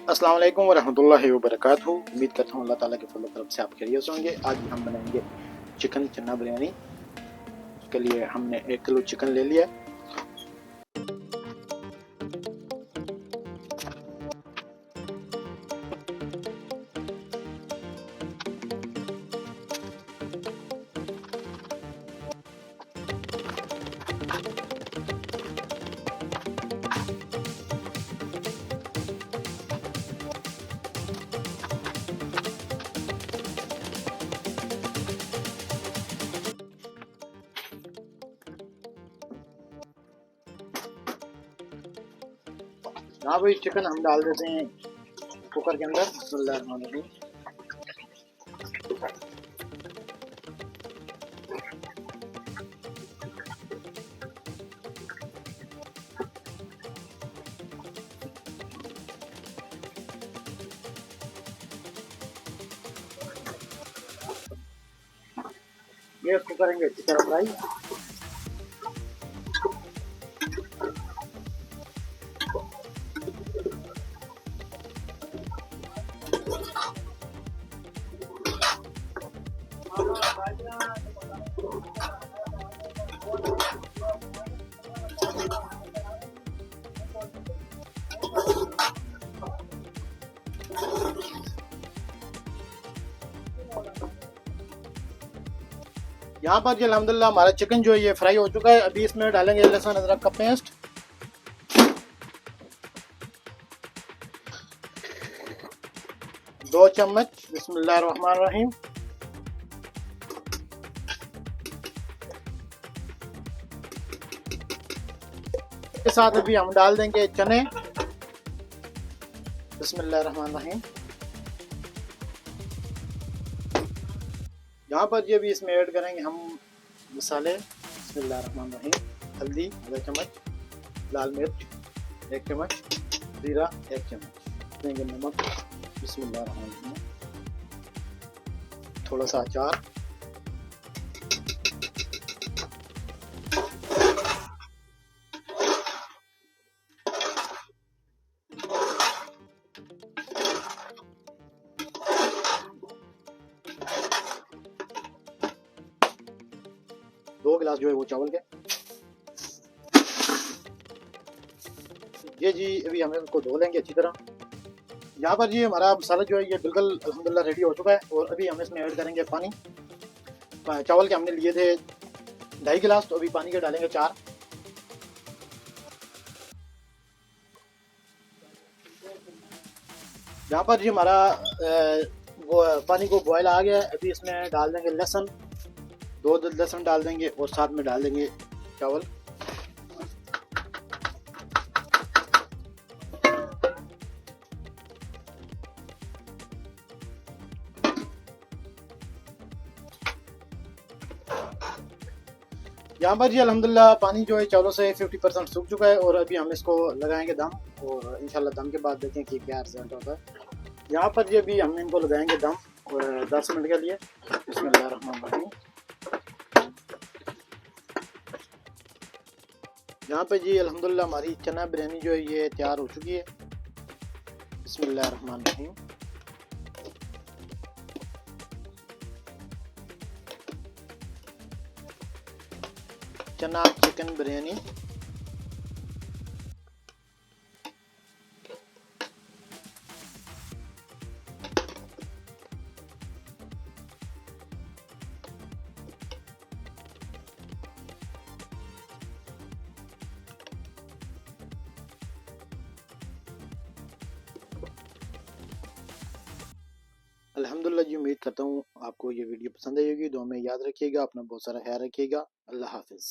अस्सलाम वालेकुम वरहमतुल्लाहि वबरकातुहू। उम्मीद करता हूँ अल्लाह ताला के फजल तरफ से आप खैरियत से होंगे। आज हम बनाएंगे चिकन चना बिरयानी। उसके लिए हमने 1 किलो चिकन ले लिया। यहाँ भाई चिकन हम डाल देते हैं कुकर के अंदर। बिस्मिल्लाहिर्रहमानिर्रहीम। ये इसको करेंगे अच्छी तरह फ्राई। यहाँ पर जी अल्हम्दुलिल्लाह हमारा चिकन जो है ये फ्राई हो चुका है। अभी इसमें डालेंगे लहसुन अदरक का पेस्ट, 2 चम्मच। बिस्मिल्लाहिर्रहमानिर्रहीम। के साथ अभी हम डाल देंगे चने। बिस्मिल्लाहिर्रहमानिर्रहीम। यहाँ पर ये भी इसमें ऐड करेंगे हम मसाले। बिस्मिल्लाहिर्रहमानिर्रहीम। हल्दी आधा चम्मच, लाल मिर्च 1 चम्मच, जीरा 1 चम्मच, देंगे नमक। बिस्मिल्लाहिर्रहमानिर्रहीम। थोड़ा सा अचार, दो गिलास जो है वो चावल के। ये जी अभी हमें उसको धो लेंगे अच्छी तरह। यहाँ पर जी हमारा मसाला जो है ये बिल्कुल अल्हम्दुलिल्लाह रेडी हो चुका है। और अभी हम इसमें ऐड करेंगे पानी। चावल के हमने लिए थे 2.5 गिलास, तो अभी पानी के डालेंगे 4। यहाँ पर जी हमारा पानी को बॉयल आ गया है। अभी इसमें डाल देंगे लहसुन, 2 लहसुन डाल देंगे और साथ में डाल देंगे चावल। यहाँ पर जी अल्हम्दुलिल्लाह पानी जो है चावलों से 50% सूख चुका है। और अभी हम इसको लगाएंगे दम, और इंशाल्लाह दम के बाद देखें कि क्या रिजल्ट होता है। यहाँ पर जी अभी हम इनको लगाएंगे दम 10 मिनट के लिए। बिस्मिल्लाहिर्रहमानिर्रहीम। यहाँ पे जी अल्हम्दुलिल्लाह हमारी चना बिरयानी जो है ये तैयार हो चुकी है। बिस्मिल्लाहिर्रहमानिर्रहीम। चना चिकन बिरयानी। अल्हम्दुलिल्लाह जी, उम्मीद करता हूँ आपको ये वीडियो पसंद आई होगी। दुआ में याद रखिएगा, अपना बहुत सारा ख्याल रखिएगा। अल्लाह हाफिज़।